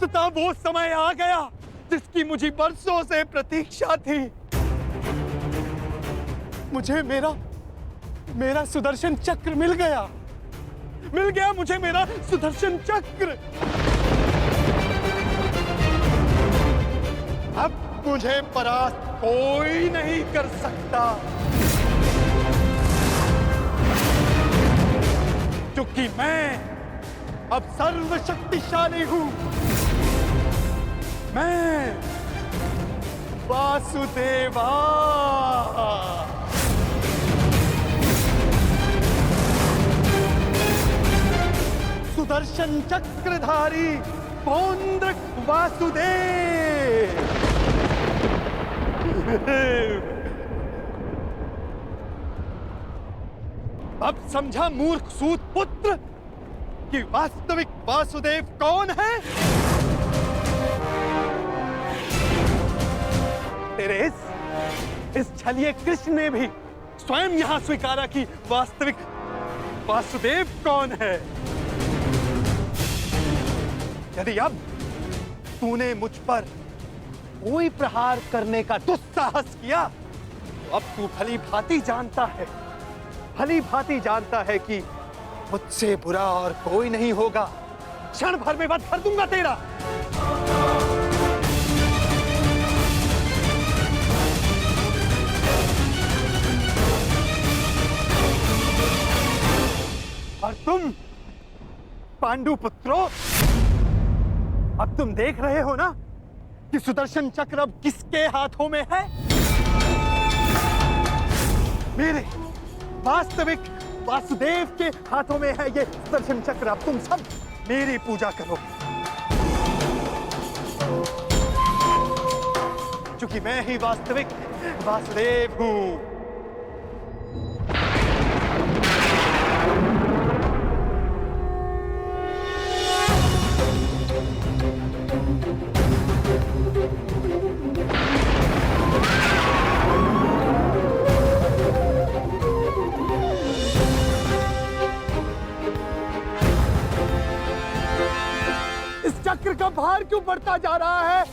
अंततः वो समय आ गया जिसकी मुझे बरसों से प्रतीक्षा थी। मुझे मेरा सुदर्शन चक्र मिल गया मुझे मेरा सुदर्शन चक्र। अब मुझे परास्त कोई नहीं कर सकता, क्योंकि मैं अब सर्वशक्तिशाली हूं। मैं वासुदेवा। सुदर्शन चक्रधारी पौंड्रक वासुदेव। अब समझा मूर्ख सूत पुत्र कि वास्तविक वासुदेव कौन है? तेरे इस छलिए कृष्ण ने भी स्वयं यहां स्वीकारा कि वास्तविक वासुदेव कौन है। यदि अब तूने मुझ पर कोई प्रहार करने का दुस्साहस किया तो अब तू भली भांति जानता है कि मुझसे बुरा और कोई नहीं होगा। क्षण भर में वध कर दूंगा तेरा। और तुम पांडु पुत्रों, अब तुम देख रहे हो ना कि सुदर्शन चक्र अब किसके हाथों में है? मेरे वास्तविक वासुदेव के हाथों में है ये सुदर्शन चक्र। अब तुम सब मेरी पूजा करो, क्योंकि मैं ही वास्तविक वासुदेव हूं। चक्र का भार क्यों बढ़ता जा रहा है?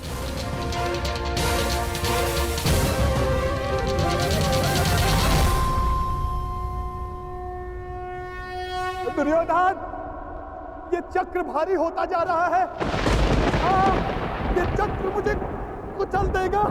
दुर्योधन, ये चक्र भारी होता जा रहा है। ये चक्र मुझे कुचल देगा।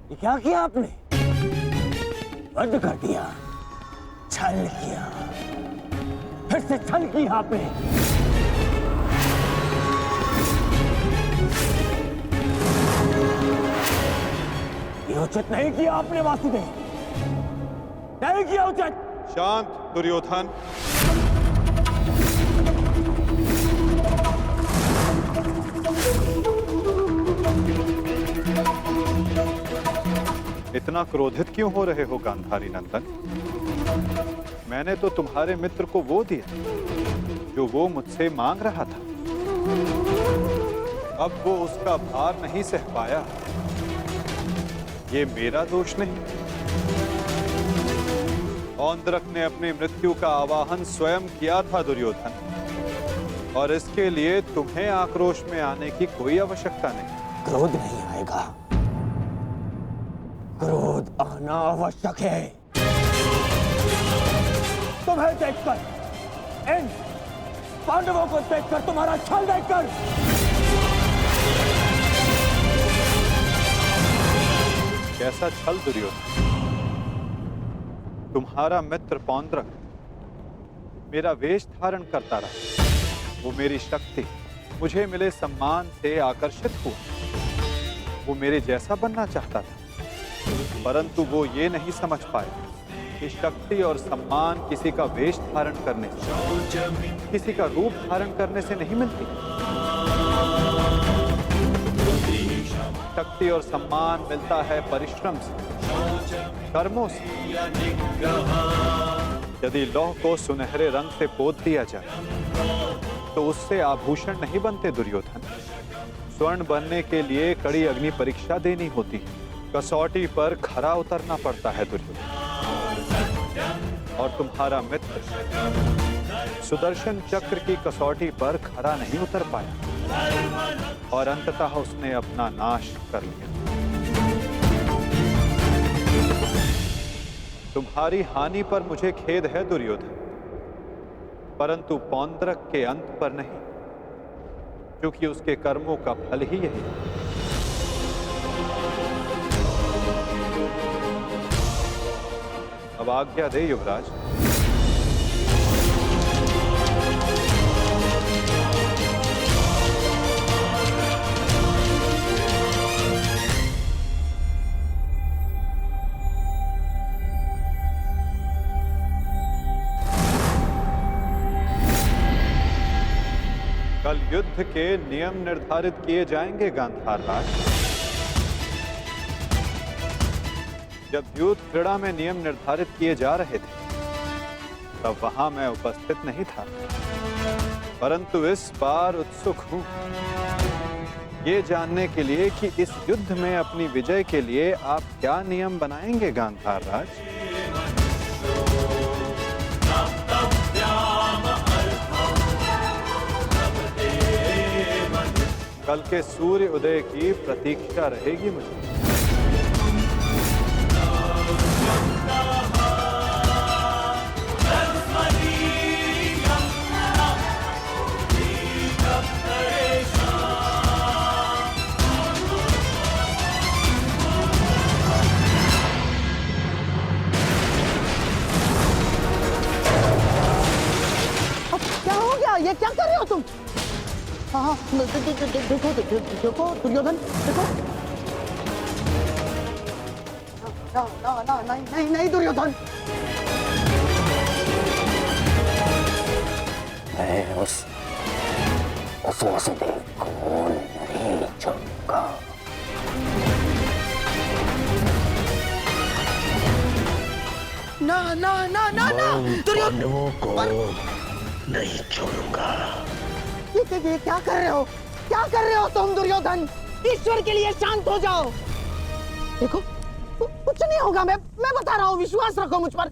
ये क्या किया आपने? वध कर दिया, छल किया, फिर से छल किया आपने। ये उचित नहीं किया आपने वासुदेव, नहीं किया उचित। शांत दुर्योधन। इतना क्रोधित क्यों हो रहे हो गांधारी नंदन? मैंने तो तुम्हारे मित्र को वो दिया जो वो मुझसे मांग रहा था। अब वो उसका भार नहीं सह पाया, ये मेरा दोष नहीं। औंद्रक ने अपनी मृत्यु का आवाहन स्वयं किया था दुर्योधन, और इसके लिए तुम्हें आक्रोश में आने की कोई आवश्यकता नहीं। क्रोध नहीं आएगा, क्रोध आना आवश्यक है। तुम्हें देखकर पांडवों को देखकर, तुम्हारा छल देखकर। कैसा छल दुर्योधन? तुम्हारा मित्र पौंड्रक मेरा वेश धारण करता रहा, वो मेरी शक्ति, मुझे मिले सम्मान से आकर्षित हुआ। वो मेरे जैसा बनना चाहता था, परंतु वो ये नहीं समझ पाया कि शक्ति और सम्मान किसी का वेश धारण करने से, किसी का रूप धारण करने से नहीं मिलती। शक्ति और सम्मान मिलता है परिश्रम से, कर्मों से। यदि लौह को सुनहरे रंग से पोत दिया जाए तो उससे आभूषण नहीं बनते दुर्योधन। स्वर्ण बनने के लिए कड़ी अग्नि परीक्षा देनी होती है, कसौटी पर खरा उतरना पड़ता है दुर्योधन। और तुम्हारा मित्र सुदर्शन चक्र की कसौटी पर खरा नहीं उतर पाया और अंततः उसने अपना नाश कर लिया। तुम्हारी हानि पर मुझे खेद है दुर्योधन, परंतु पौंड्रक के अंत पर नहीं, क्योंकि उसके कर्मों का फल ही यही है। अब आज्ञा दे युवराज। कल युद्ध के नियम निर्धारित किए जाएंगे गांधार राज। जब युद्ध क्रीड़ा में नियम निर्धारित किए जा रहे थे तब वहां मैं उपस्थित नहीं था, परंतु इस बार उत्सुक हूं ये जानने के लिए कि इस युद्ध में अपनी विजय के लिए आप क्या नियम बनाएंगे गांधार राज। कल के सूर्य उदय की प्रतीक्षा रहेगी मुझे। क्या हो गया? ये क्या कर रहे हो तुम? हाँ, देखो दुर्योधन, देखो। नहीं दुर्योधन। मैं उस वासुदेव को नहीं छोड़ूंगा। ना पांडवों को नहीं छोड़ूंगा। ये क्या कर रहे हो? क्या कर रहे हो तुम दुर्योधन? ईश्वर के लिए शांत हो जाओ। देखो कुछ नहीं होगा, मैं बता रहा हूँ, विश्वास रखो मुझ पर।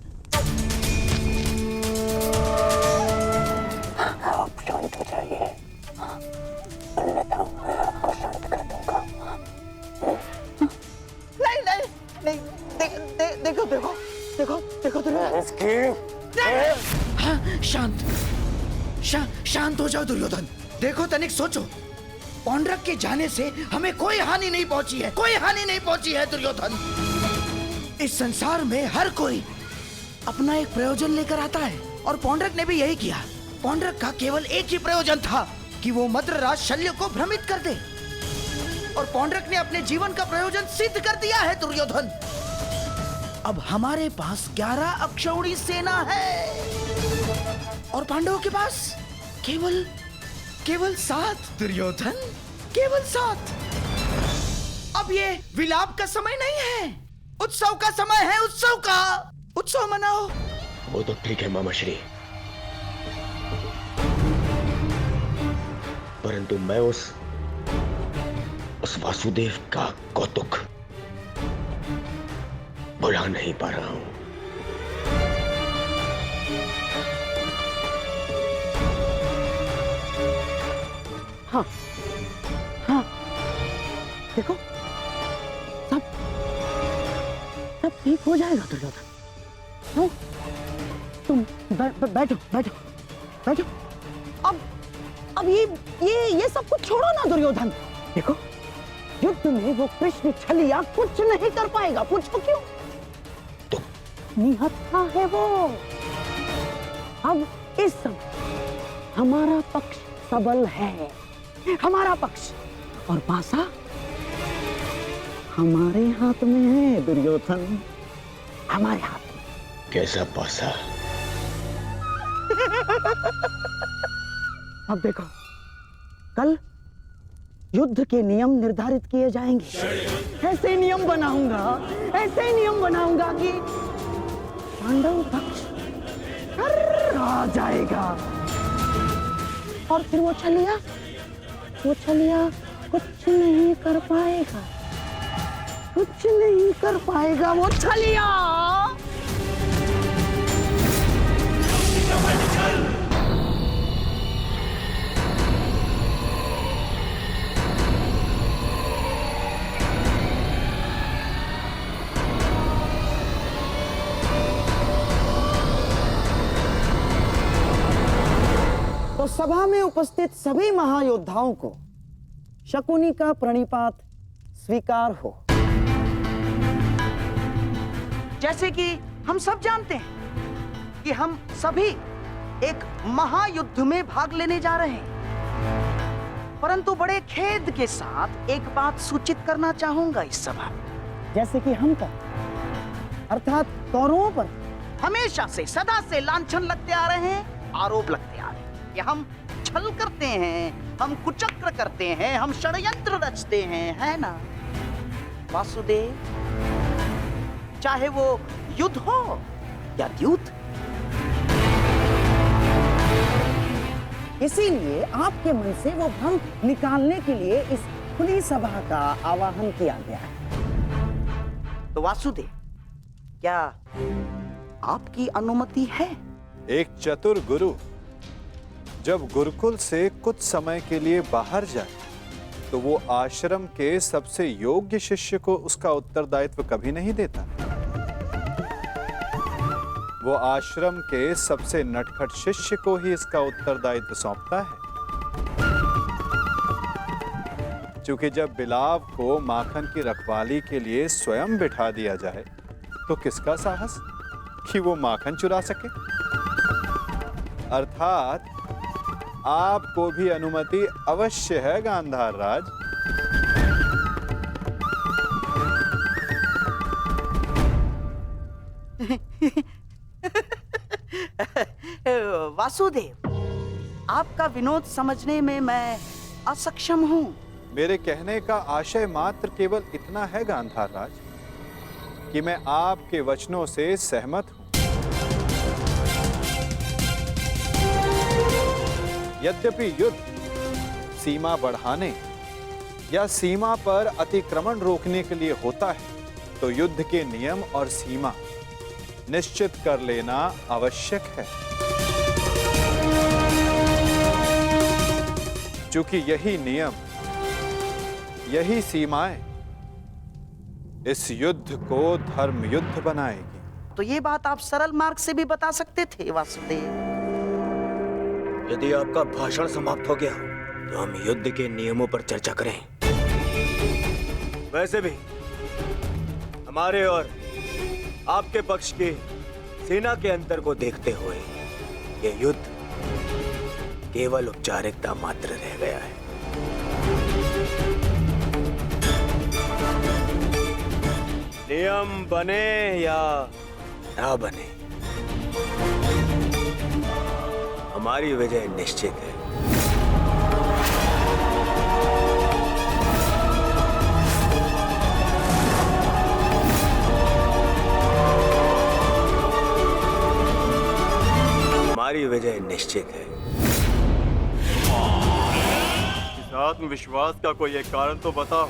आप शांत हो जाइए, अन्यथा मैं आपको शांत कर दूंगा। नहीं, देखो दुर्योधन। हाँ, शांत हो जाओ दुर्योधन। देखो तनिक सोचो, पौंड्रक के जाने से हमें कोई हानि नहीं पहुंची है दुर्योधन। इस संसार में हर कोई अपना एक प्रयोजन लेकर आता है और पौंड्रक ने भी यही किया। पौंड्रक का केवल एक ही प्रयोजन था कि वो मद्रराज शल्य को भ्रमित कर दे, और पौंड्रक ने अपने जीवन का प्रयोजन सिद्ध कर दिया है दुर्योधन। अब हमारे पास 11 अक्षौणी सेना है और पांडवों के पास केवल 7 दुर्योधन, केवल 7। अब ये विलाप का समय नहीं है, उत्सव का समय है। उत्सव मनाओ। वो तो ठीक है मामाश्री, परंतु मैं उस वासुदेव का कौतुक बुला नहीं पा रहा हूं। हाँ, देखो सब ठीक हो जाएगा दुर्योधन। हाँ, तुम बैठो। अब ये सब कुछ छोड़ो ना दुर्योधन। देखो, युद्ध में वो कृष्ण छलिया कुछ नहीं कर पाएगा। पूछो क्यों? तो निहत्था है वो। अब इस समय हमारा पक्ष सबल है, हमारा पक्ष, और पासा हमारे हाथ में है दुर्योधन, हमारे हाथ में। कैसा पासा? अब देखो, कल युद्ध के नियम निर्धारित किए जाएंगे। ऐसे नियम बनाऊंगा कि पांडव पक्ष आ जाएगा, और फिर वो छलिया कुछ नहीं कर पाएगा, वो छलिया। तो सभा में उपस्थित सभी महायोद्धाओं को शकुनी का प्रणिपात स्वीकार हो। जैसे कि हम सब जानते हैं कि हम सभी एक महायुद्ध में भाग लेने जा रहे हैं, परंतु बड़े खेद के साथ एक बात सूचित करना चाहूंगा इस सभा में। जैसे कि हम अर्थात कौरवों पर हमेशा से, सदा से लांछन लगते आ रहे हैं, आरोप लगते आ रहे हैं कि हम छल करते हैं, हम कुचक्र करते हैं, हम षड्यंत्र रचते हैं, है ना वासुदेव? चाहे वो युद्ध हो या द्यूत। इसीलिए आपके मन से वो भ्रम निकालने के लिए इस खुली सभा का आवाहन किया गया है। तो वासुदेव, क्या आपकी अनुमति है? एक चतुर गुरु जब गुरुकुल से कुछ समय के लिए बाहर जाए तो वो आश्रम के सबसे योग्य शिष्य को उसका उत्तरदायित्व कभी नहीं देता। वो आश्रम के सबसे नटखट शिष्य को ही इसका उत्तरदायित्व सौंपता है। क्योंकि जब बिलाव को माखन की रखवाली के लिए स्वयं बिठा दिया जाए तो किसका साहस कि वो माखन चुरा सके। अर्थात आपको भी अनुमति अवश्य है गांधार राज। वासुदेव, आपका विनोद समझने में मैं असक्षम हूं। मेरे कहने का आशय मात्र केवल इतना है गांधार राज कि मैं आपके वचनों से सहमत हूं। यद्यपि युद्ध सीमा बढ़ाने या सीमा पर अतिक्रमण रोकने के लिए होता है, तो युद्ध के नियम और सीमा निश्चित कर लेना आवश्यक है। क्योंकि यही नियम, यही सीमाएं इस युद्ध को धर्म युद्ध बनाएगी। तो ये बात आप सरल मार्ग से भी बता सकते थे वासुदेव। यदि आपका भाषण समाप्त हो गया तो हम युद्ध के नियमों पर चर्चा करें। वैसे भी हमारे और आपके पक्ष की सेना के अंतर को देखते हुए यह युद्ध केवल औपचारिकता मात्र रह गया है। नियम बने या ना बने, हमारी विजय निश्चित है। हमारी विजय निश्चित है। इस आत्मविश्वास का कोई एक कारण तो बताओ।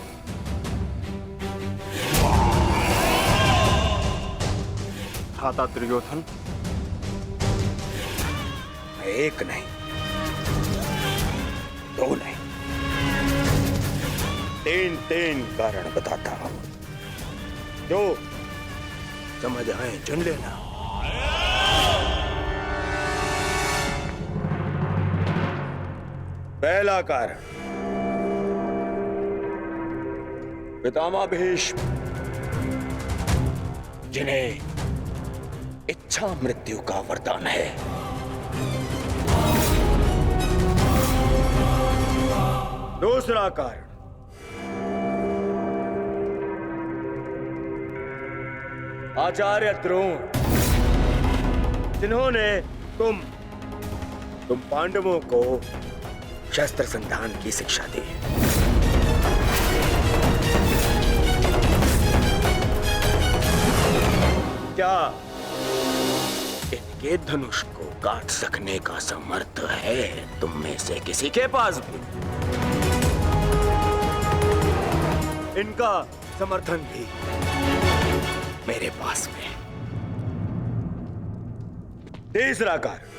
खाता दुर्योधन, एक नहीं, दो नहीं, तीन कारण बताता हूं। जो समझ आए चुन लेना। पहला कारण, पितामह भीष्म, जिन्हें इच्छा मृत्यु का वरदान है। दूसरा कारण, आचार्य द्रोण, जिन्होंने तुम पांडवों को शस्त्र संधान की शिक्षा दी। क्या इनके धनुष को काट सकने का समर्थ है तुम में से किसी के पास भी? इनका समर्थन भी मेरे पास में। तीसरा कारण,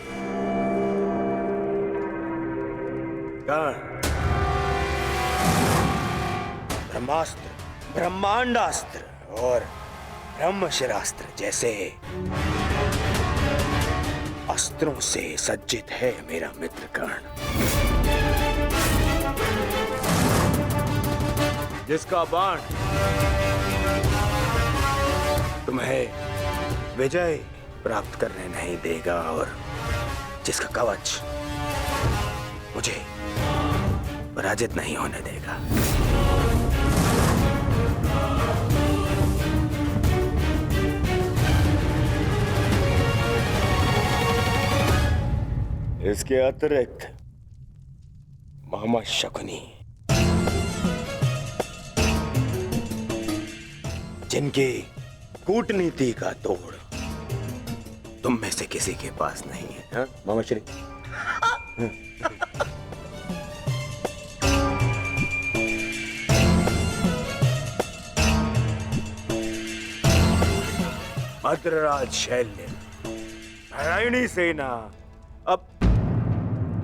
ब्रह्मास्त्र, ब्रह्मांडास्त्र और ब्रह्मशिरास्त्र जैसे अस्त्रों से सज्जित है मेरा मित्र कर्ण, जिसका बाण तुम्हें विजय प्राप्त करने नहीं देगा और जिसका कवच मुझे पराजित नहीं होने देगा। इसके अतिरिक्त मोहम्मद शकुनी, जिनकी कूटनीति का तोड़ तुम में से किसी के पास नहीं है। हाँ मोहम्मद श्री, भद्रराज शैल्य, नारायणी सेना। अब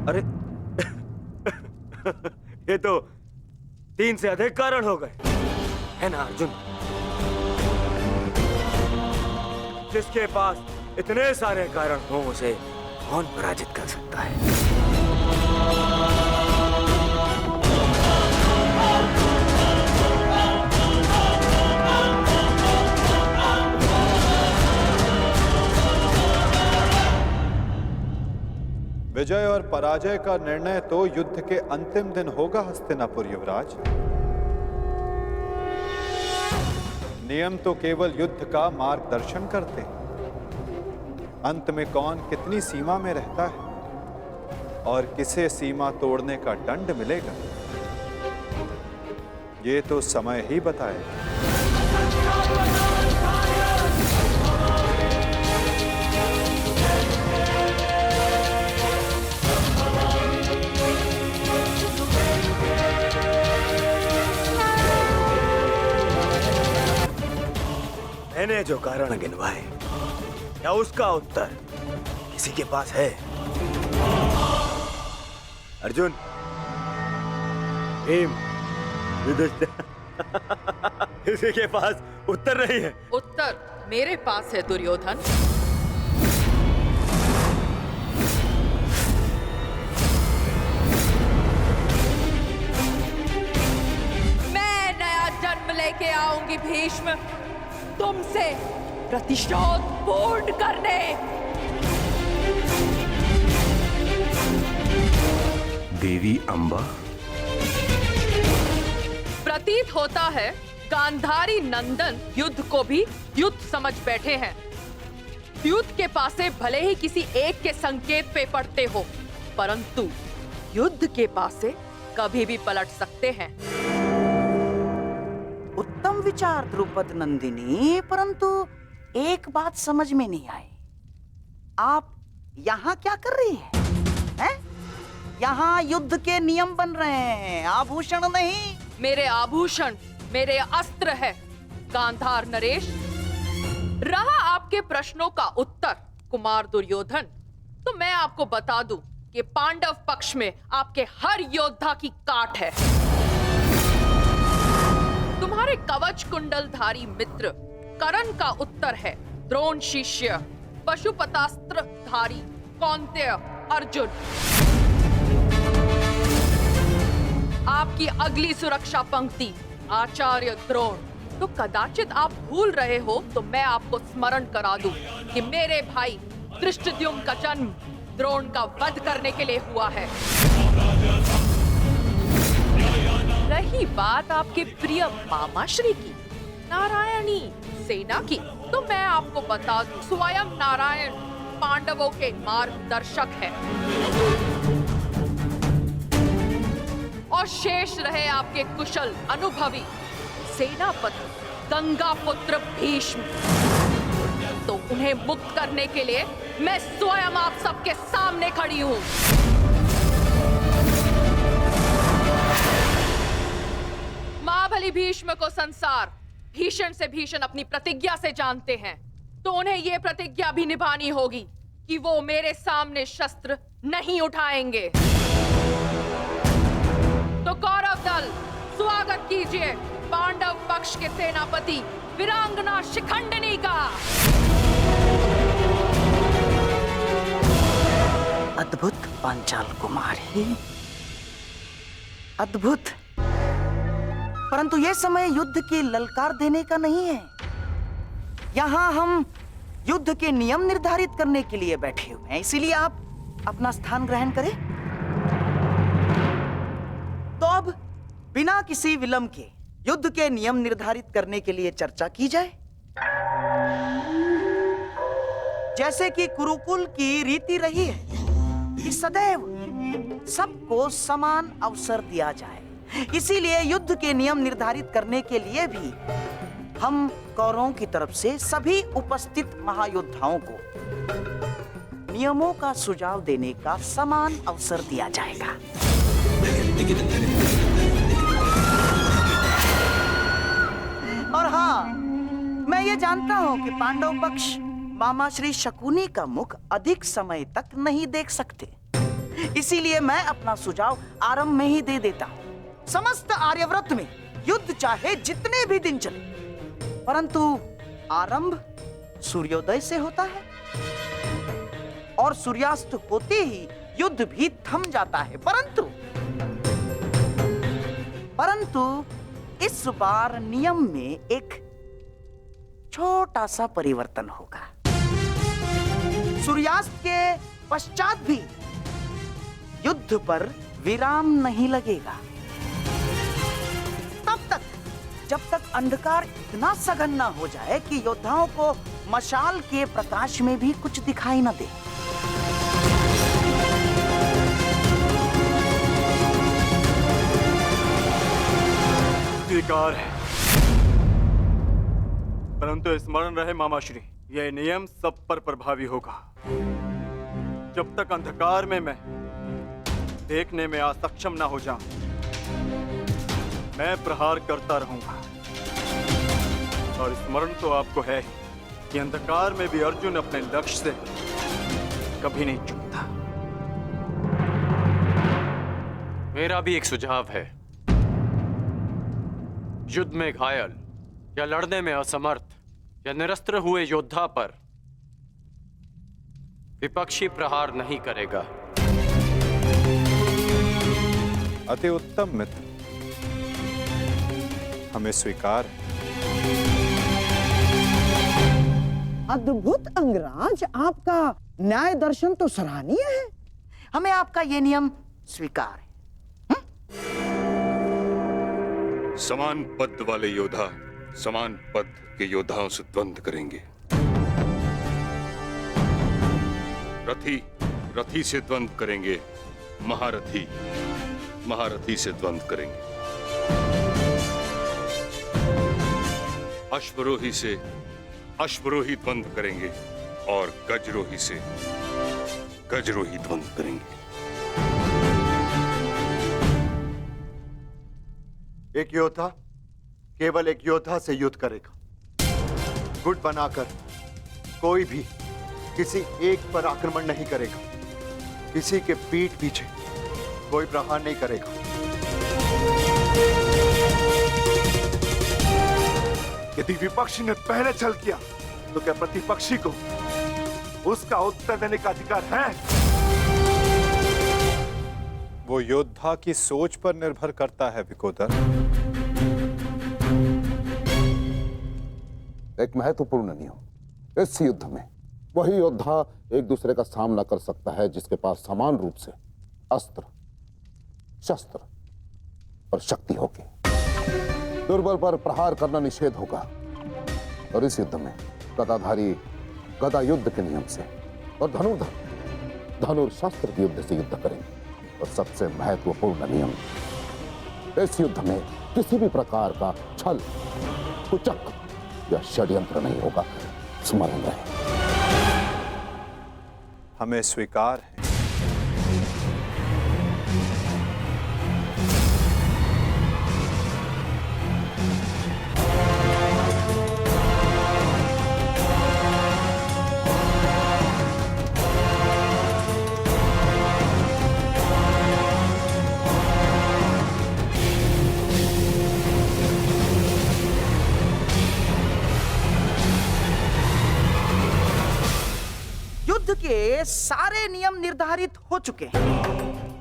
अरे ये तो 3 से अधिक कारण हो गए, है ना अर्जुन? जिसके पास इतने सारे कारण हो उसे कौन पराजित कर सकता है? विजय और पराजय का निर्णय तो युद्ध के अंतिम दिन होगा हस्तिनापुर युवराज। नियम तो केवल युद्ध का मार्गदर्शन करते हैं। अंत में कौन कितनी सीमा में रहता है और किसे सीमा तोड़ने का दंड मिलेगा, ये तो समय ही बताएगा। मैंने जो कारण गिनवाए, क्या उसका उत्तर किसी के पास है? अर्जुन, भीम, युधिष्ठिर, किसी के पास उत्तर नहीं है। उत्तर मेरे पास है दुर्योधन। मैं नया जन्म लेके आऊंगी भीष्म, तुमसे प्रतिशोध पूर्ण करने। देवी अंबा, प्रतीत होता है गांधारी नंदन युद्ध को भी युद्ध समझ बैठे हैं। युद्ध के पासे भले ही किसी एक के संकेत पे पड़ते हो, परंतु युद्ध के पासे कभी भी पलट सकते हैं। उत्तम विचार द्रुपद नंदिनी, परंतु एक बात समझ में नहीं आई। आप यहाँ क्या कर रही हैं? यहाँ युद्ध के नियम बन रहे हैं, आभूषण नहीं। मेरे आभूषण मेरे अस्त्र है गांधार नरेश। रहा आपके प्रश्नों का उत्तर कुमार दुर्योधन, तो मैं आपको बता दूं कि पांडव पक्ष में आपके हर योद्धा की काट है। तुम्हारे कवच कुंडलधारी मित्र कर्ण का उत्तर है द्रोण शिष्य पशुपतास्त्र धारी कौन्तेय अर्जुन। आपकी अगली सुरक्षा पंक्ति आचार्य द्रोण, तो कदाचित आप भूल रहे हो तो मैं आपको स्मरण करा दूं कि मेरे भाई धृष्टद्युम्न का जन्म द्रोण का वध करने के लिए हुआ है। रही बात आपके प्रिय मामाश्री की, नारायणी सेना की, तो मैं आपको बता दूं स्वयं नारायण पांडवों के मार्गदर्शक है। और शेष रहे आपके कुशल अनुभवी सेनापति गंगा पुत्र भीष्म, तो उन्हें मुक्त करने के लिए मैं स्वयं आप सबके सामने खड़ी हूं। महाबली भीष्म को संसार भीषण से भीषण अपनी प्रतिज्ञा से जानते हैं, तो उन्हें यह प्रतिज्ञा भी निभानी होगी कि वो मेरे सामने शस्त्र नहीं उठाएंगे। तो कौरव दल, स्वागत कीजिए पांडव पक्ष के सेनापति वीरांगना शिखंडिनी का। अद्भुत पांचाल कुमारी, अद्भुत। परंतु यह समय युद्ध की ललकार देने का नहीं है। यहां हम युद्ध के नियम निर्धारित करने के लिए बैठे हुए हैं, इसीलिए आप अपना स्थान ग्रहण करें। तो अब बिना किसी विलंब के युद्ध के नियम निर्धारित करने के लिए चर्चा की जाए। जैसे कि कुरुकुल की रीति रही है कि सदैव सबको समान अवसर दिया जाए, इसीलिए युद्ध के नियम निर्धारित करने के लिए भी हम कौरवों की तरफ से सभी उपस्थित महायोद्धाओं को नियमों का सुझाव देने का समान अवसर दिया जाएगा। और हाँ, मैं ये जानता हूं कि पांडव पक्ष मामा श्री शकुनी का मुख अधिक समय तक नहीं देख सकते, इसीलिए मैं अपना सुझाव आरंभ में ही दे देता हूं। समस्त आर्यव्रत में युद्ध चाहे जितने भी दिन चले, परंतु आरंभ सूर्योदय से होता है और सूर्यास्त होते ही युद्ध भी थम जाता है। परंतु इस बार नियम में एक छोटा सा परिवर्तन होगा। सूर्यास्त के पश्चात भी युद्ध पर विराम नहीं लगेगा, तब तक जब तक अंधकार इतना सघन न हो जाए कि योद्धाओं को मशाल के प्रकाश में भी कुछ दिखाई न दे। स्वीकार है, परंतु स्मरण रहे मामाश्री, यह नियम सब पर प्रभावी होगा। जब तक अंधकार में मैं देखने में असक्षम ना हो जाऊं, मैं प्रहार करता रहूंगा। और स्मरण तो आपको है ही कि अंधकार में भी अर्जुन अपने लक्ष्य से कभी नहीं चूकता। मेरा भी एक सुझाव है। युद्ध में घायल या लड़ने में असमर्थ या निरस्त्र हुए योद्धा पर विपक्षी प्रहार नहीं करेगा। अति उत्तम मित्र, हमें स्वीकार है। अद्भुत अंगराज, आपका न्याय दर्शन तो सराहनीय है। हमें आपका यह नियम स्वीकार है। समान पद वाले योद्धा समान पद के योद्धाओं से द्वंद्व करेंगे। रथी रथी से द्वंद्व करेंगे, महारथी महारथी से द्वंद्व करेंगे, अश्वरोही से अश्वरोही द्वंद्व करेंगे और गजरोही से गजरोही द्वंद्व करेंगे। एक योद्धा केवल एक योद्धा से युद्ध करेगा। गुट बनाकर कोई भी किसी एक पर आक्रमण नहीं करेगा, किसी के पीठ पीछे कोई प्रहार नहीं करेगा। यदि विपक्षी ने पहले छल किया तो क्या प्रतिपक्षी को उसका उत्तर देने का अधिकार है? वो योद्धा की सोच पर निर्भर करता है विकोदर। एक महत्वपूर्ण नियम, इस युद्ध में वही योद्धा एक दूसरे का सामना कर सकता है जिसके पास समान रूप से अस्त्र, शस्त्र और शक्ति होगी। दुर्बल पर प्रहार करना निषेध होगा। और इस युद्ध में गदाधारी गदा युद्ध के नियम से और धनुर्धर धनुर्शस्त्र के युद्ध से युद्ध करेंगे। और सबसे महत्वपूर्ण नियम, इस युद्ध में किसी भी प्रकार का छल, कुचक या षड्यंत्र नहीं होगा। स्मरण रहे। हमें स्वीकार है। युद्ध के सारे नियम निर्धारित हो चुके हैं,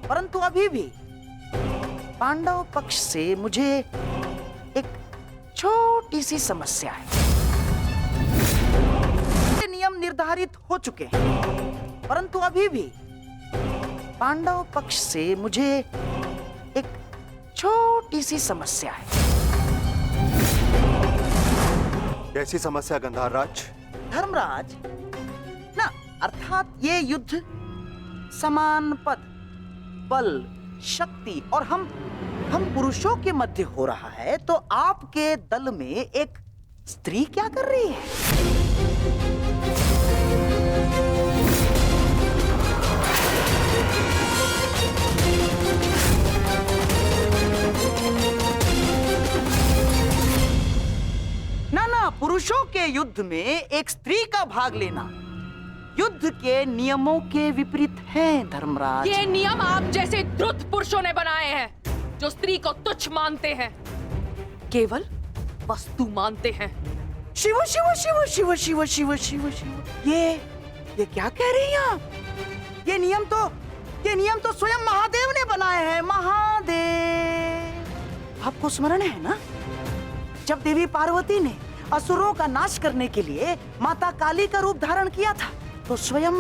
परंतु अभी भी पांडव पक्ष से मुझे एक छोटी सी समस्या है। नियम निर्धारित हो चुके हैं, परंतु अभी भी पांडव पक्ष से मुझे एक छोटी सी समस्या है। कैसी समस्या गंधार राज? धर्मराज, ना अर्थात ये युद्ध समान पद, बल, शक्ति और हम पुरुषों के मध्य हो रहा है, तो आपके दल में एक स्त्री क्या कर रही है? ना, पुरुषों के युद्ध में एक स्त्री का भाग लेना युद्ध के नियमों के विपरीत है धर्मराज। ये नियम आप जैसे द्रुत पुरुषों ने बनाए हैं, जो स्त्री को तुच्छ मानते हैं, केवल वस्तु मानते हैं। शिव शिव शिव शिव शिव शिव शिव शिव, ये क्या कह रही हैं आप? ये नियम तो स्वयं महादेव ने बनाए हैं। महादेव, आपको स्मरण है ना, जब देवी पार्वती ने असुरों का नाश करने के लिए माता काली का रूप धारण किया था, तो स्वयं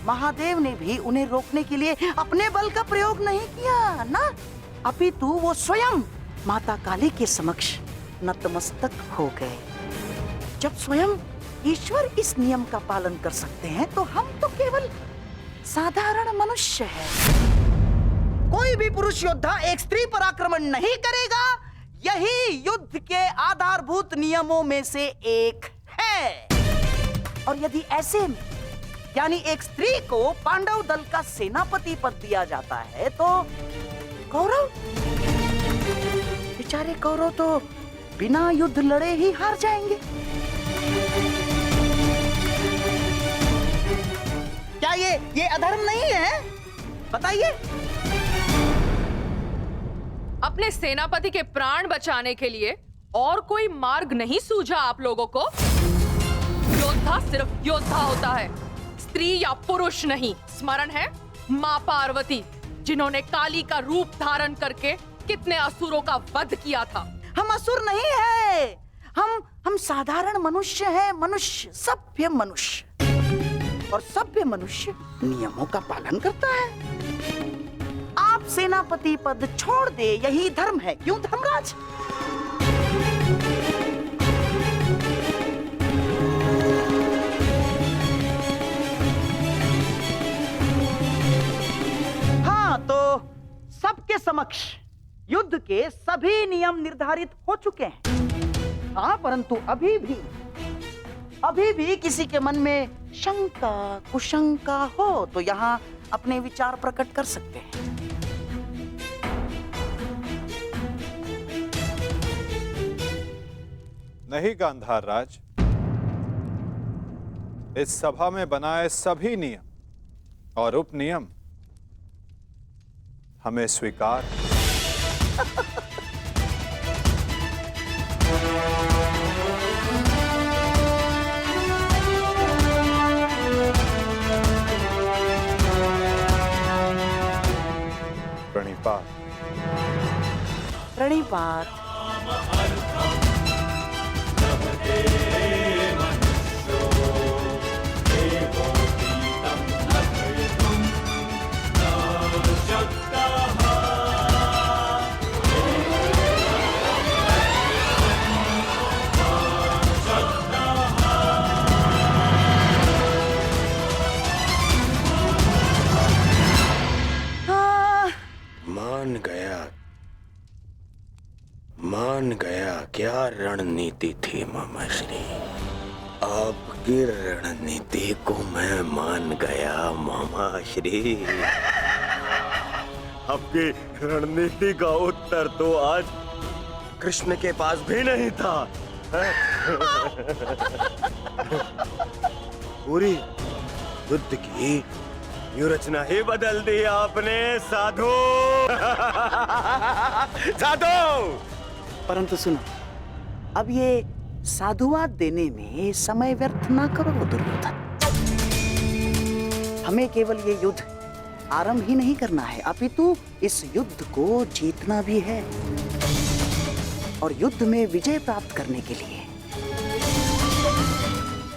महादेव ने भी उन्हें रोकने के लिए अपने बल का प्रयोग नहीं किया ना, अपितु वो स्वयं माता काली के समक्ष नतमस्तक हो गए। जब स्वयं ईश्वर इस नियम का पालन कर सकते हैं, तो हम तो केवल साधारण मनुष्य हैं। कोई भी पुरुष योद्धा एक स्त्री पर आक्रमण नहीं करेगा, यही युद्ध के आधारभूत नियमों में से एक है। और यदि ऐसे में यानी एक स्त्री को पांडव दल का सेनापति पद दिया जाता है, तो कौरव, बेचारे कौरव तो बिना युद्ध लड़े ही हार जाएंगे। क्या ये अधर्म नहीं है? बताइए। अपने सेनापति के प्राण बचाने के लिए और कोई मार्ग नहीं सूझा आप लोगों को? योद्धा सिर्फ योद्धा होता है, स्त्री या पुरुष नहीं। स्मरण है मां पार्वती, जिन्होंने काली का रूप धारण करके कितने असुरों का वध किया था। हम असुर नहीं है, हम साधारण मनुष्य हैं, मनुष्य, सभ्य मनुष्य। और सभ्य मनुष्य नियमों का पालन करता है। आप सेनापति पद छोड़ दे, यही धर्म है। क्यों धर्मराज? हाँ, तो सबके समक्ष युद्ध के सभी नियम निर्धारित हो चुके हैं। हाँ, परंतु अभी भी किसी के मन में शंका कुशंका हो तो यहाँ अपने विचार प्रकट कर सकते हैं। नहीं गांधार राज, इस सभा में बनाए सभी नियम और उपनियम हमें स्वीकार है। बात। मान गया क्या रणनीति थी मामाश्री। आपकी रणनीति को मैं मान गया मामाश्री। आपकी रणनीति का उत्तर तो आज कृष्ण के पास भी नहीं था। पूरी युद्ध की व्यूहरचना ही बदल दी आपने साधु। साधु! परंतु सुनो, अब ये साधुवाद देने में समय व्यर्थ ना करो दुर्योधन। हमें केवल ये युद्ध आरंभ ही नहीं करना है, अपितु इस युद्ध को जीतना भी है। और युद्ध में विजय प्राप्त करने के लिए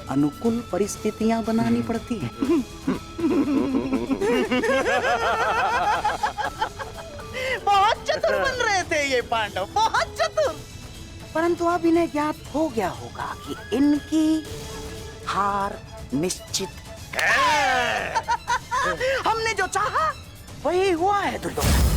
अनुकूल परिस्थितियां बनानी पड़ती हैं। बहुत चतुर बन रहे थे ये पांडव, बहुत चतुर। परंतु अब इन्हें ज्ञात हो गया होगा कि इनकी हार निश्चित है। हमने जो चाहा वही हुआ है दुर्योधन।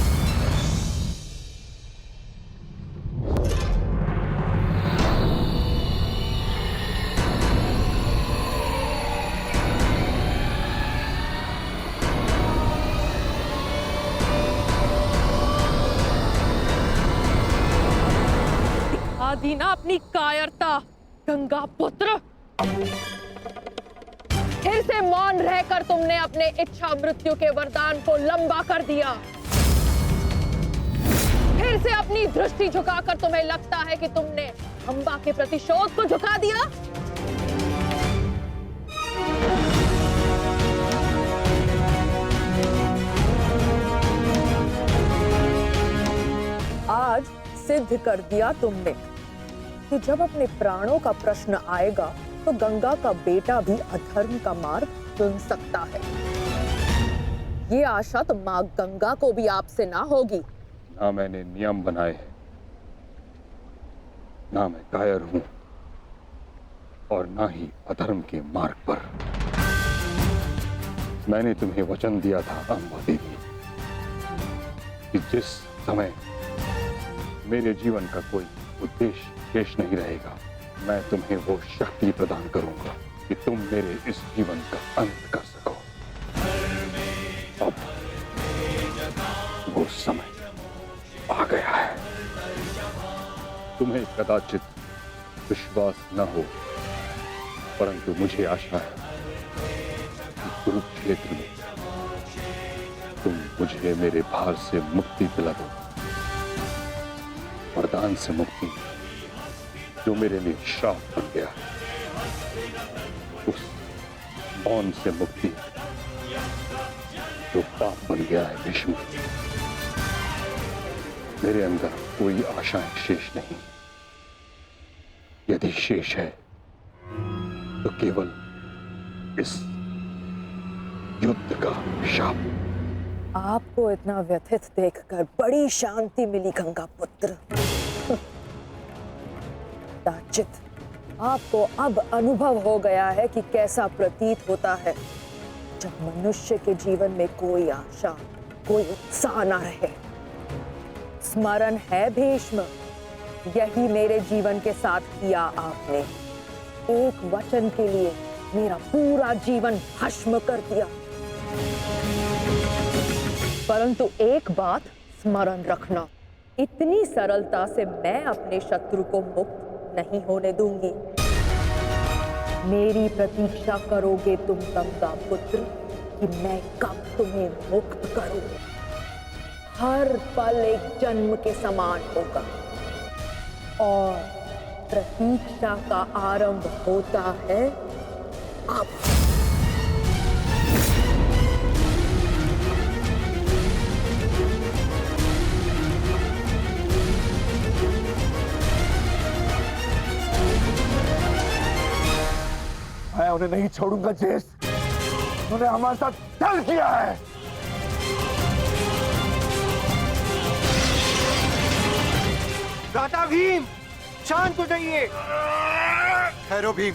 आदि ना अपनी कायरता गंगा पुत्र। फिर से मौन रहकर तुमने अपने इच्छा मृत्यु के वरदान को लंबा कर दिया। फिर से अपनी दृष्टि झुकाकर तुम्हें लगता है कि तुमने अंबा के प्रतिशोध को झुका दिया। आज सिद्ध कर दिया तुमने कि जब अपने प्राणों का प्रश्न आएगा तो गंगा का बेटा भी अधर्म का मार्ग चुन सकता है। ये आशा तो माँ गंगा को भी आपसे ना होगी। ना मैंने नियम बनाए हैं, ना मैं कायर हूं और ना ही अधर्म के मार्ग पर। मैंने तुम्हें वचन दिया था अंबा देवी कि जिस समय मेरे जीवन का कोई उद्देश्य शेष नहीं रहेगा, मैं तुम्हें वो शक्ति प्रदान करूंगा कि तुम मेरे इस जीवन का अंत कर सको। अब वो समय आ गया है। तुम्हें कदाचित विश्वास न हो, परंतु मुझे आशा है कि कुरुक्षेत्र में तुम मुझे मेरे भार से मुक्ति दिला दो। वरदान से मुक्ति जो मेरे लिए श्राप बन गया, उस मौन से मुक्ति जो पाप बन गया है भीष्म। मेरे अंदर कोई आशाएं शेष नहीं। यदि शेष है तो केवल इस युद्ध का शाप। आपको इतना व्यथित देखकर बड़ी शांति मिली गंगा पुत्र। कदाचित आपको अब अनुभव हो गया है कि कैसा प्रतीत होता है जब मनुष्य के जीवन में कोई आशा, कोई उत्साह न रहे। स्मरण है भीष्म, यही मेरे जीवन के साथ किया आपने। एक वचन के लिए मेरा पूरा जीवन भस्म कर दिया। परंतु एक बात स्मरण रखना, इतनी सरलता से मैं अपने शत्रु को मुक्त नहीं होने दूंगी। मेरी प्रतीक्षा करोगे तुम गंगा पुत्र कि मैं कब तुम्हें मुक्त करूं। हर पल एक जन्म के समान होगा और प्रतीक्षा का आरंभ होता है अब। उन्हें नहीं छोड़ूंगा ज्येष्ठ। उन्होंने हमारे साथ छल किया है। दादा भीम, शांत हो जाइए। ठहरो भीम,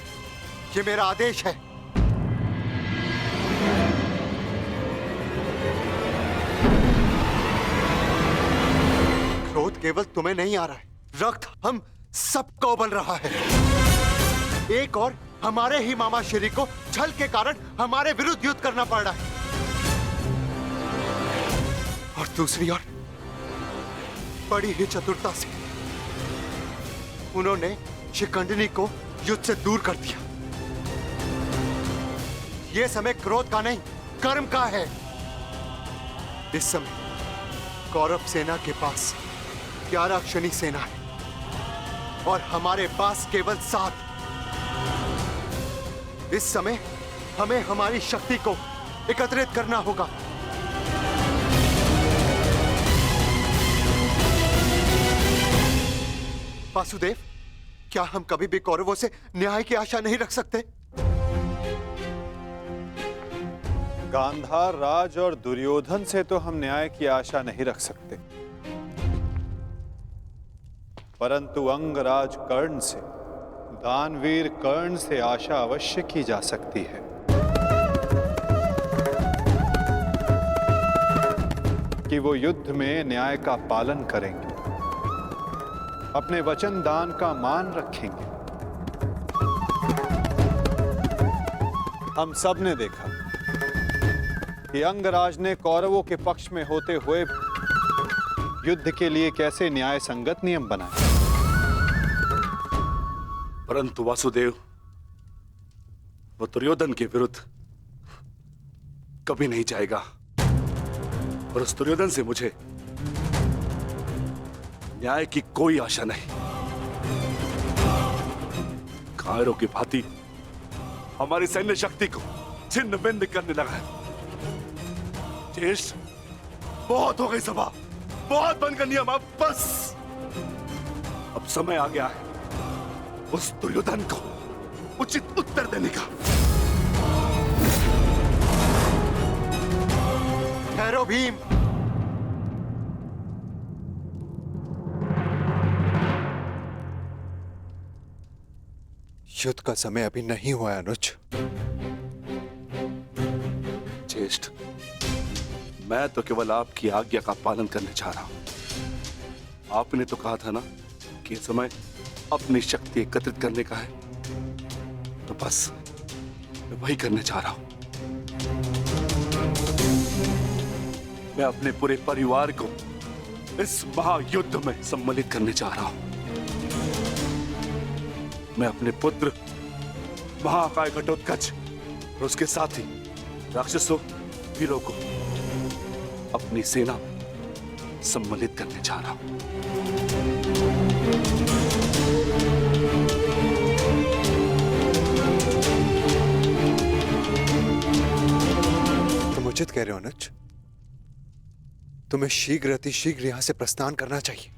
ये मेरा आदेश है। क्रोध केवल तुम्हें नहीं आ रहा है, रक्त हम सबको उबल रहा है। एक और हमारे ही मामा श्री को छल के कारण हमारे विरुद्ध युद्ध करना पड़ रहा है, और दूसरी ओर बड़ी ही चतुरता से उन्होंने शिखंडिनी को युद्ध से दूर कर दिया। यह समय क्रोध का नहीं, कर्म का है। इस समय कौरव सेना के पास 11 क्षणी सेना है और हमारे पास केवल 7। इस समय हमें हमारी शक्ति को एकत्रित करना होगा। वासुदेव, क्या हम कभी भी कौरवों से न्याय की आशा नहीं रख सकते? गांधार राज और दुर्योधन से तो हम न्याय की आशा नहीं रख सकते, परंतु अंगराज कर्ण से, दानवीर कर्ण से आशा अवश्य की जा सकती है। कि वो युद्ध में न्याय का पालन करेंगे, अपने वचन दान का मान रखेंगे। हम सब ने देखा कि अंगराज ने कौरवों के पक्ष में होते हुए युद्ध के लिए कैसे न्याय संगत नियम बनाए। परंतु वासुदेव, वो दुर्योधन के विरुद्ध कभी नहीं जाएगा, और उस दुर्योधन से मुझे न्याय की कोई आशा नहीं। कायरों की भांति हमारी सैन्य शक्ति को छिन्न भिन्न करने लगा है। ज्येष्ठ, बहुत हो गई सभा, बहुत बन कर नियम, अब बस। अब समय आ गया है उस दुर्योधन को उचित उत्तर देने का। ठहरो भीम, युद्ध का समय अभी नहीं हुआ है अनुज। ज्येष्ठ, मैं तो केवल आपकी आज्ञा का पालन करने जा रहा हूं। आपने तो कहा था ना कि समय अपनी शक्ति एकत्रित करने का है, तो बस मैं वही करने जा रहा हूं। मैं अपने पूरे परिवार को इस महायुद्ध में सम्मिलित करने जा रहा हूं। मैं अपने पुत्र महाकाय घटोत्कच और उसके साथी राक्षसों, वीरों को अपनी सेना में सम्मिलित करने जा रहा हूं। तुम उचित कह रहे हो अनुज, तुम्हें शीघ्र अतिशीघ्र यहां से प्रस्थान करना चाहिए।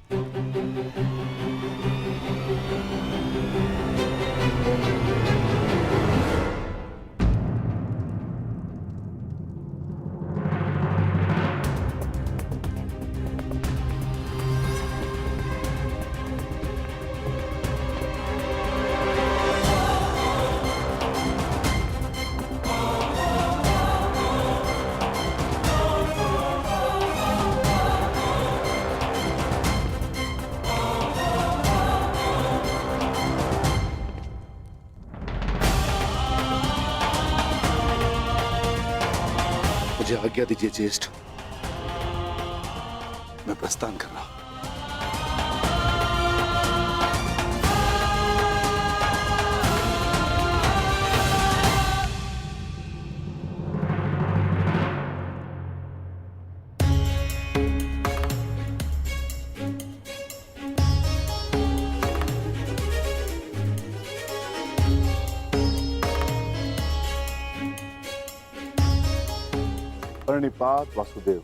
मुझे आज्ञा दीजिए ज्येष्ठ, मैं प्रस्थान कर रहा हूं। प्रणिपात वासुदेव,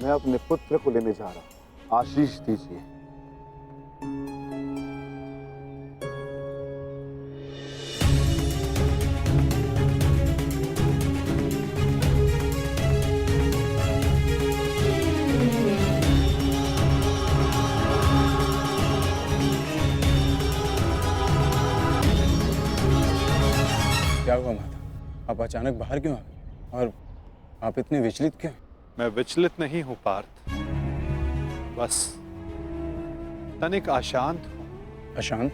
मैं अपने पुत्र को लेने जा रहा हूं, आशीष दीजिए। हुआ माता? आप अचानक बाहर क्यों आ गए? और आप इतने विचलित क्यों? मैं विचलित नहीं हूं पार्थ, बस तनिक अशांत हूं। अशांत?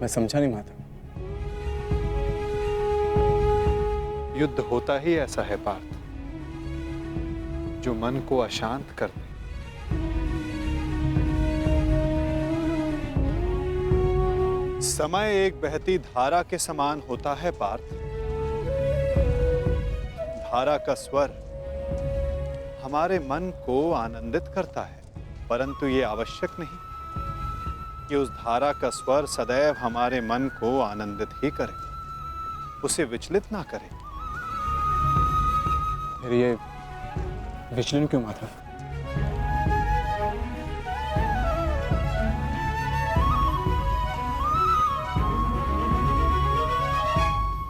मैं समझा नहीं माता। युद्ध होता ही ऐसा है पार्थ, जो मन को अशांत कर दे। समय एक बहती धारा के समान होता है पार्थ। धारा का स्वर हमारे मन को आनंदित करता है, परंतु ये आवश्यक नहीं कि उस धारा का स्वर सदैव हमारे मन को आनंदित ही करे, उसे विचलित ना करे। फिर ये विचलन क्यों माता?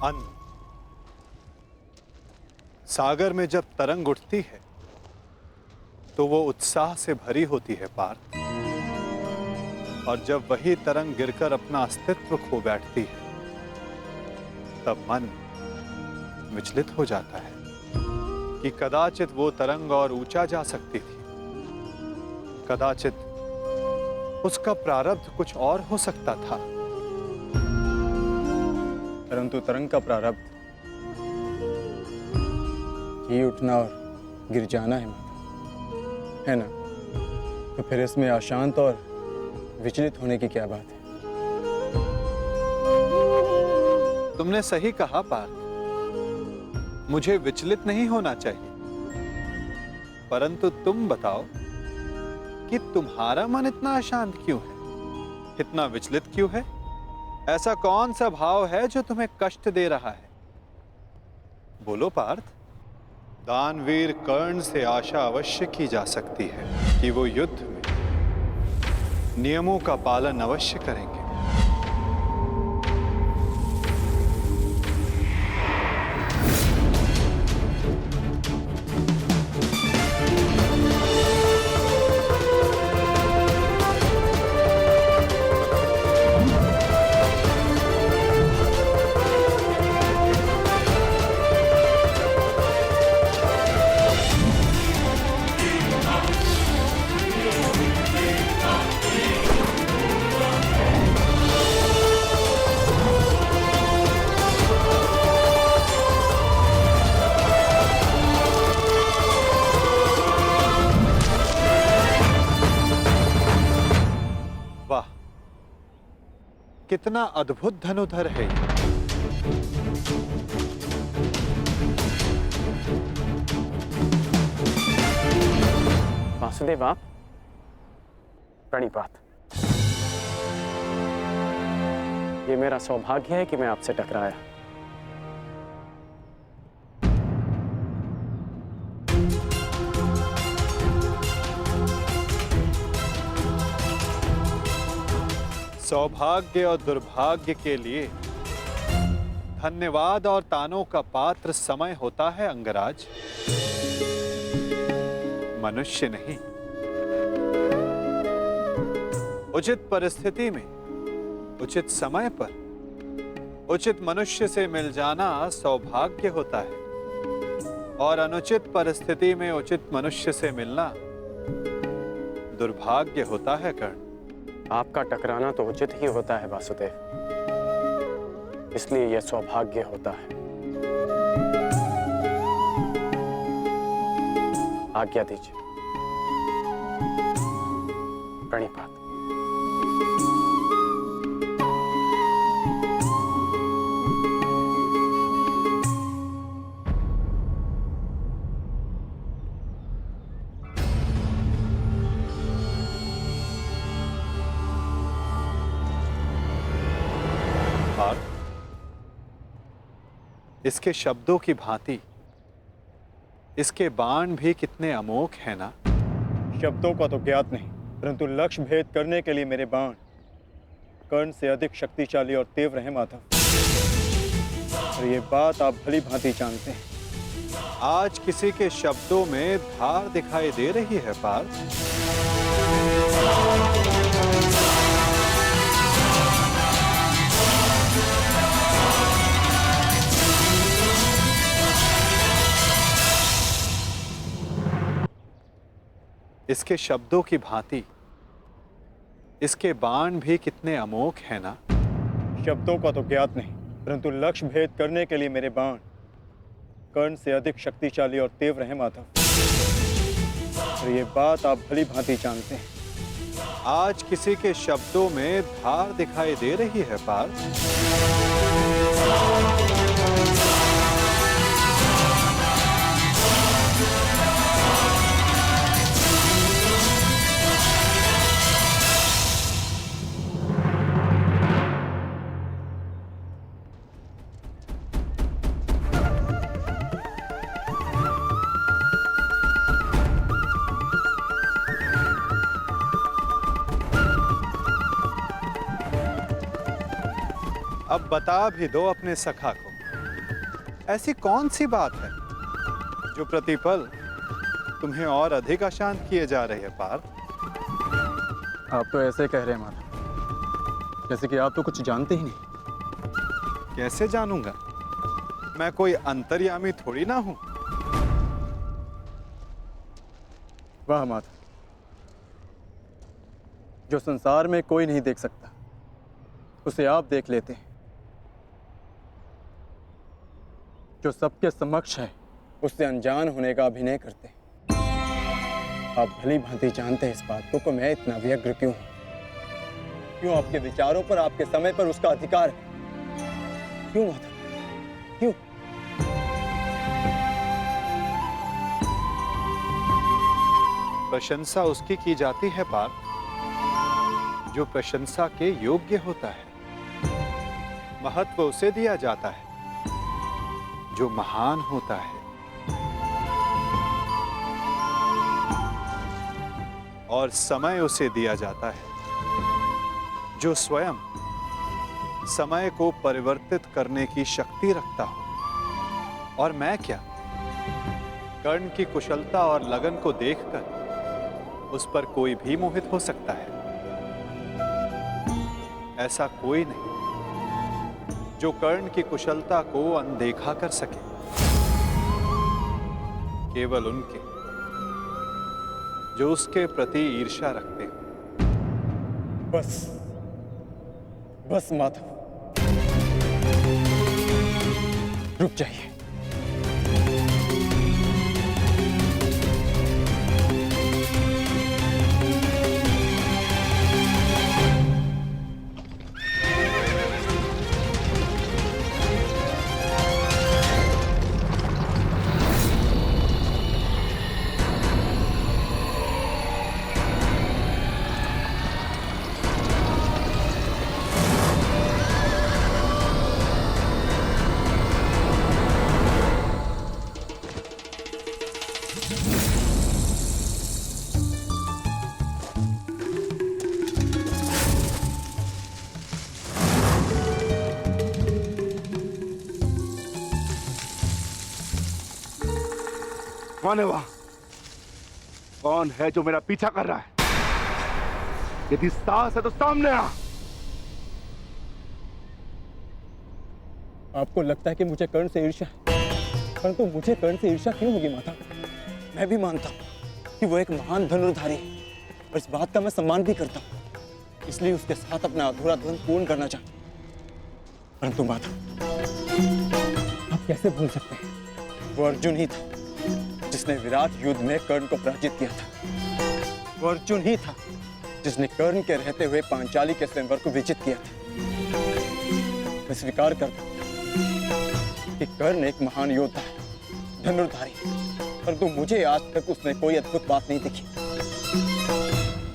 अन्न। सागर में जब तरंग उठती है तो वो उत्साह से भरी होती है पार्थ, और जब वही तरंग गिरकर अपना अस्तित्व खो बैठती है तब मन विचलित हो जाता है कि कदाचित वो तरंग और ऊंचा जा सकती थी, कदाचित उसका प्रारब्ध कुछ और हो सकता था। परंतु तरंग का प्रारब्ध ही उठना और गिर जाना है माता, है ना? तो फिर इसमें अशांत और विचलित होने की क्या बात है? तुमने सही कहा पार्थ, मुझे विचलित नहीं होना चाहिए, परंतु तुम बताओ कि तुम्हारा मन इतना अशांत क्यों है, इतना विचलित क्यों है? ऐसा कौन सा भाव है जो तुम्हें कष्ट दे रहा है? बोलो पार्थ। दानवीर कर्ण से आशा अवश्य की जा सकती है कि वो युद्ध में नियमों का पालन अवश्य करेंगे। कितना अद्भुत धनुधर है ये। वासुदेव आप? प्रणिपात। ये मेरा सौभाग्य है कि मैं आपसे टकराया। सौभाग्य और दुर्भाग्य के लिए धन्यवाद और तानों का पात्र समय होता है अंगराज, मनुष्य नहीं। उचित परिस्थिति में उचित समय पर उचित मनुष्य से मिल जाना सौभाग्य होता है, और अनुचित परिस्थिति में उचित मनुष्य से मिलना दुर्भाग्य होता है कर्ण। आपका टकराना तो उचित ही होता है वासुदेव, इसलिए यह सौभाग्य होता है। आज्ञा दीजिए। प्रणिपात। इसके शब्दों की भांति इसके बाण भी कितने अमोघ हैं ना। शब्दों का तो ज्ञात नहीं, परंतु लक्ष्य भेद करने के लिए मेरे बाण कर्ण से अधिक शक्तिशाली और तीव्र हैं माता, और ये बात आप भली भांति जानते हैं। आज किसी के शब्दों में धार दिखाई दे रही है पार्थ। इसके शब्दों की भांति इसके बाण भी कितने अमोघ हैं ना। शब्दों का तो ज्ञात नहीं, परंतु लक्ष्य भेद करने के लिए मेरे बाण कर्ण से अधिक शक्तिशाली और तीव्र हैं माधव। और ये बात आप भली भांति जानते हैं। आज किसी के शब्दों में धार दिखाई दे रही है पार्थ। अब बता भी दो अपने सखा को, ऐसी कौन सी बात है जो प्रतिपल तुम्हें और अधिक अशांत किए जा रही है पार्थ? आप तो ऐसे कह रहे हैं माधव, जैसे कि आप तो कुछ जानते ही नहीं। कैसे जानूंगा? मैं कोई अंतर्यामी थोड़ी ना हूं। वाह माधव, जो संसार में कोई नहीं देख सकता उसे आप देख लेते हैं। जो सबके समक्ष है उससे अनजान होने का अभिनय करते हैं। आप भली भांति जानते हैं इस बात को कि मैं इतना व्यग्र क्यों हूं। क्यों आपके विचारों पर, आपके समय पर उसका अधिकार है। क्यों माधव, क्यों? प्रशंसा उसकी की जाती है पार्थ जो प्रशंसा के योग्य होता है। महत्व उसे दिया जाता है जो महान होता है। और समय उसे दिया जाता है जो स्वयं समय को परिवर्तित करने की शक्ति रखता हो। और मैं क्या, कर्ण की कुशलता और लगन को देखकर उस पर कोई भी मोहित हो सकता है। ऐसा कोई नहीं जो कर्ण की कुशलता को अनदेखा कर सके। केवल उनके जो उसके प्रति ईर्ष्या रखते हैं। बस बस माधव, रुक जाइए। कौन है वहां? कौन है जो मेरा पीछा कर रहा है? यदि साहस है तो सामने आ। आपको लगता है कि मुझे कर्ण से ईर्ष्या है, परंतु मुझे कर्ण से ईर्ष्या क्यों होगी माता? मैं भी मानता हूँ कि वो एक महान धनुर्धारी है और इस बात का मैं सम्मान भी करता हूँ। इसलिए उसके साथ अपना अधूरा द्वंद्व पूर्ण करना चाहता हूँ। परंतु माता, आप कैसे भूल सकते हैं वो अर्जुन ही था जिसने विराट युद्ध में कर्ण को पराजित किया था। वो अर्जुन ही था जिसने कर्ण के रहते हुए पांचाली के स्वयंवर को विजित किया था। मैं स्वीकार करता हूं कि कर्ण एक महान योद्धा है, धनुर्धारी, परंतु मुझे आज तक उसने कोई अद्भुत बात नहीं दिखी।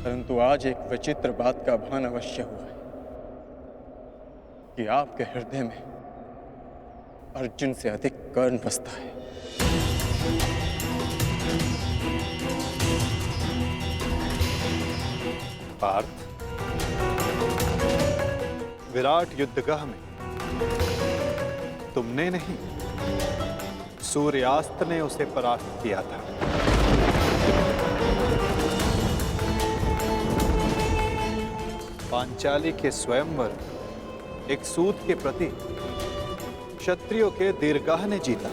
परंतु आज एक विचित्र बात का भान अवश्य हुआ है कि आपके हृदय में अर्जुन से अधिक कर्ण बसता है। पार्थ, विराट युद्धगाह में तुमने नहीं, सूर्यास्त ने उसे परास्त किया था। पांचाली के स्वयंवर एक सूत के प्रति क्षत्रियों के दीर्घाह ने जीता।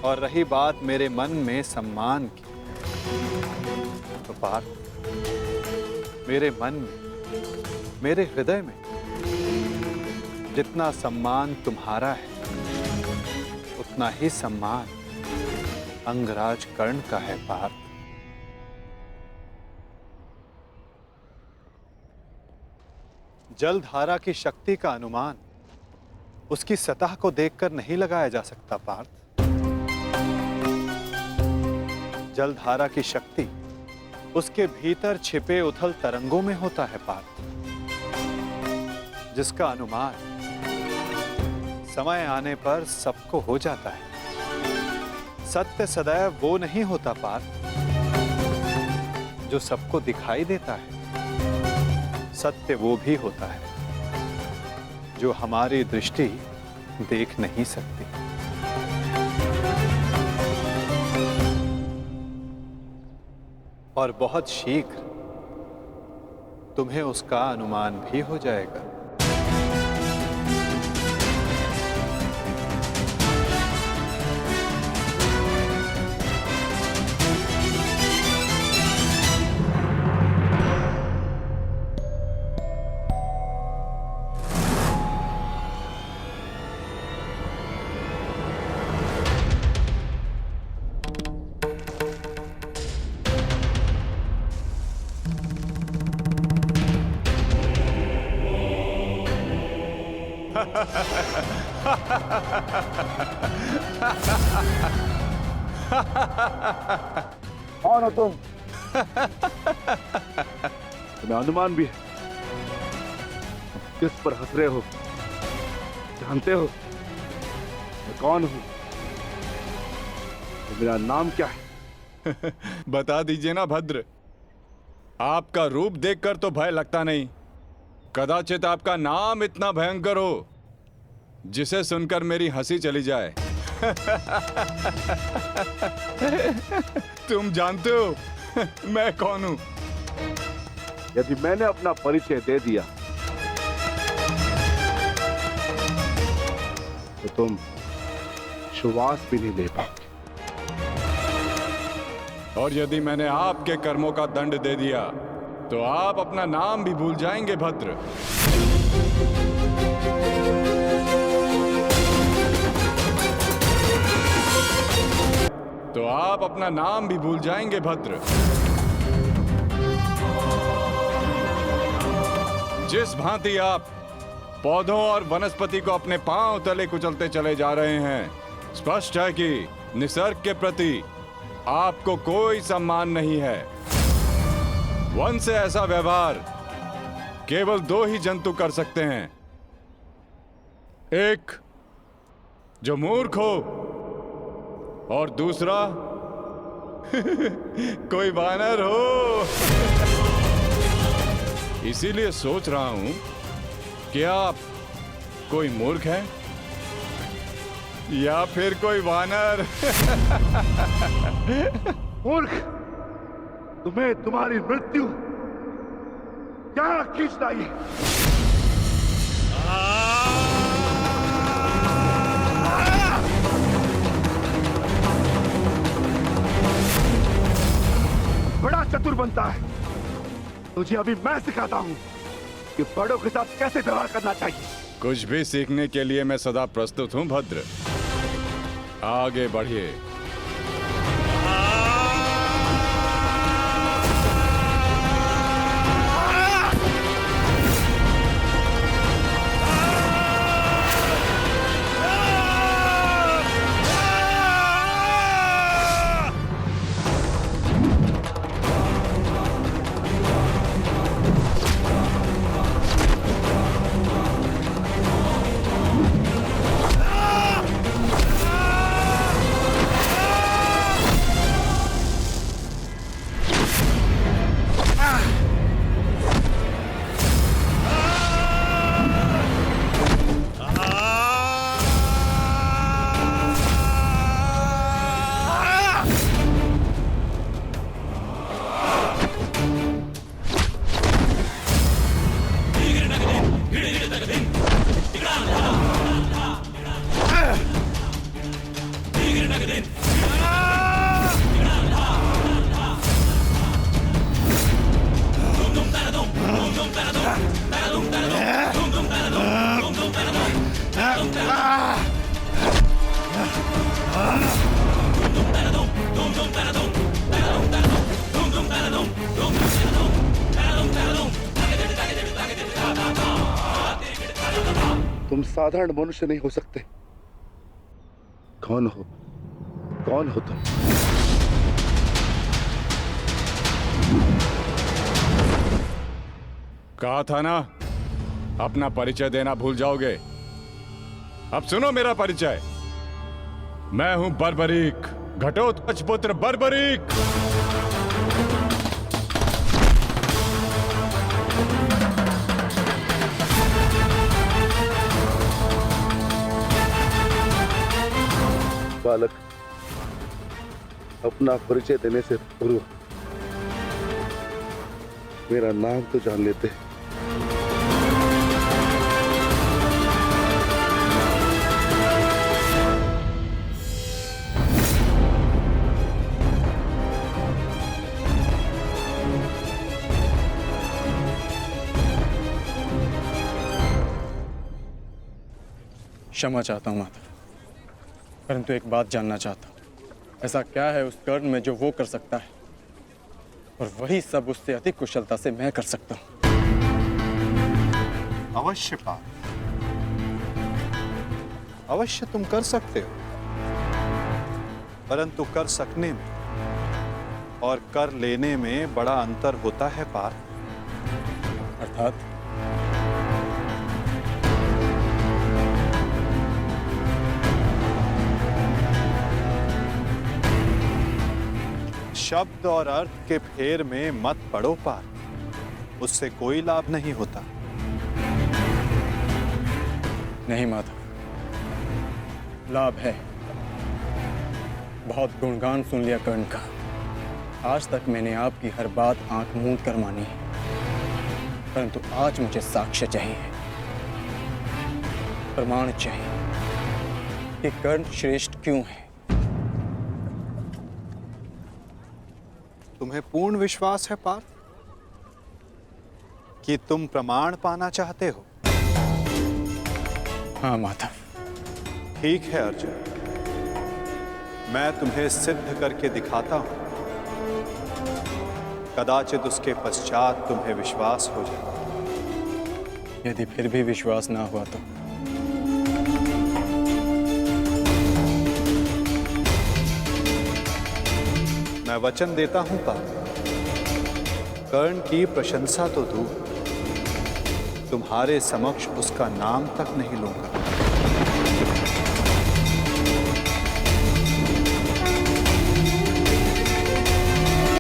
और रही बात मेरे मन में सम्मान की, तो पार्थ, मेरे मन में, मेरे हृदय में जितना सम्मान तुम्हारा है, उतना ही सम्मान अंगराज कर्ण का है पार्थ। जलधारा की शक्ति का अनुमान उसकी सतह को देखकर नहीं लगाया जा सकता पार्थ। जलधारा की शक्ति उसके भीतर छिपे उथल तरंगों में होता है पार्थ, जिसका अनुमान समय आने पर सबको हो जाता है। सत्य सदैव वो नहीं होता पार्थ जो सबको दिखाई देता है। सत्य वो भी होता है जो हमारी दृष्टि देख नहीं सकती। और बहुत शीघ्र तुम्हें उसका अनुमान भी हो जाएगा। कौन हो तुम? तुम्हें अनुमान भी है? किस पर हंस रहे हो? जानते हो मैं कौन हूं? मेरा नाम क्या है? बता दीजिए ना भद्र। आपका रूप देखकर तो भय लगता नहीं, कदाचित आपका नाम इतना भयंकर हो जिसे सुनकर मेरी हंसी चली जाए। तुम जानते हो मैं कौन हूं? यदि मैंने अपना परिचय दे दिया तो तुम श्वास भी नहीं ले पाओगे। और यदि मैंने आपके कर्मों का दंड दे दिया तो आप अपना नाम भी भूल जाएंगे भद्र। तो आप अपना नाम भी भूल जाएंगे भद्र। जिस भांति आप पौधों और वनस्पति को अपने पांव तले कुचलते चले जा रहे हैं, स्पष्ट है कि निसर्ग के प्रति आपको कोई सम्मान नहीं है। वन से ऐसा व्यवहार केवल दो ही जंतु कर सकते हैं, एक जो मूर्ख हो और दूसरा कोई वानर हो। इसीलिए सोच रहा हूं कि आप कोई मूर्ख हैं या फिर कोई वानर। मूर्ख, तुम्हें तुम्हारी मृत्यु क्या खींचना ये? बड़ा चतुर बनता है। तुझे अभी मैं सिखाता हूं कि बड़ों के साथ कैसे व्यवहार करना चाहिए। कुछ भी सीखने के लिए मैं सदा प्रस्तुत हूं भद्र। आगे बढ़िए। तुम साधारण मनुष्य नहीं हो सकते। कौन हो? कौन हो तुम? कहा था ना, अपना परिचय देना भूल जाओगे। अब सुनो मेरा परिचय। मैं हूं बर्बरीक, घटोत्कच पुत्र बर्बरीक। बालक, अपना परिचय देने से पूर्व मेरा नाम तो जान लेते। क्षमा चाहता हूं माता, परंतु एक बात जानना चाहता हूं। ऐसा क्या है उस कर्ण में जो वो कर सकता है और वही सब उससे अधिक कुशलता से मैं कर सकता हूं? अवश्य पार्थ, अवश्य तुम कर सकते हो, परंतु कर सकने में और कर लेने में बड़ा अंतर होता है पार्थ। अर्थात? शब्द और अर्थ के फेर में मत पड़ो पार्थ, उससे कोई लाभ नहीं होता। नहीं माता, लाभ है। बहुत गुणगान सुन लिया कर्ण का। आज तक मैंने आपकी हर बात आंख मूंद कर मानी है, परंतु आज मुझे साक्ष्य चाहिए, प्रमाण चाहिए कि कर्ण श्रेष्ठ क्यों है। तुम्हें पूर्ण विश्वास है पार्थ कि तुम प्रमाण पाना चाहते हो? हाँ माता। ठीक है अर्जुन, मैं तुम्हें सिद्ध करके दिखाता हूं। कदाचित उसके पश्चात तुम्हें विश्वास हो जाए। यदि फिर भी विश्वास ना हुआ तो? मैं वचन देता हूं पार्थ, कर्ण की प्रशंसा तो दूर, तुम्हारे समक्ष उसका नाम तक नहीं लूंगा।